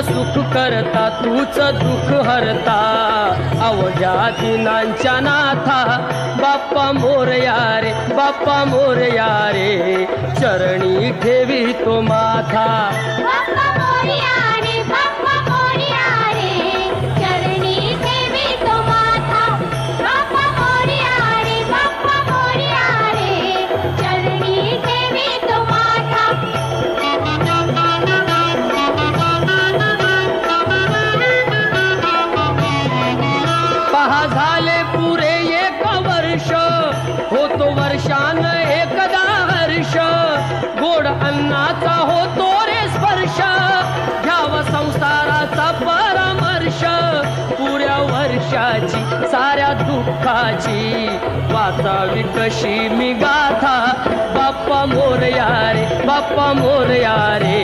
सुख करता तूच दुःख हरता अवघ्या दिनांच्या नाथा बाप्पा मोरया रे बाप्पा मोरया रे चरणी ठेवी तो माथा बाप्पा मोरया रे बाप्पा मोरया रे चरणी ठेवी तो माथा बाप्पा मोरया रे बाप्पा मोरया रे चरणी ठेवी तो माथा पहा झाले पुरे एक वर्ष होतो वर्षान एकदा हर्ष गोड अन्नाचा होतो रे स्पर्श घ्यावा संसाराचा परामर्श पुऱ्या वर्षाची साऱ्या दुःखाची वाचावी कशी मी गाथा बाप्पा मोरया रे बाप्पा मोरया रे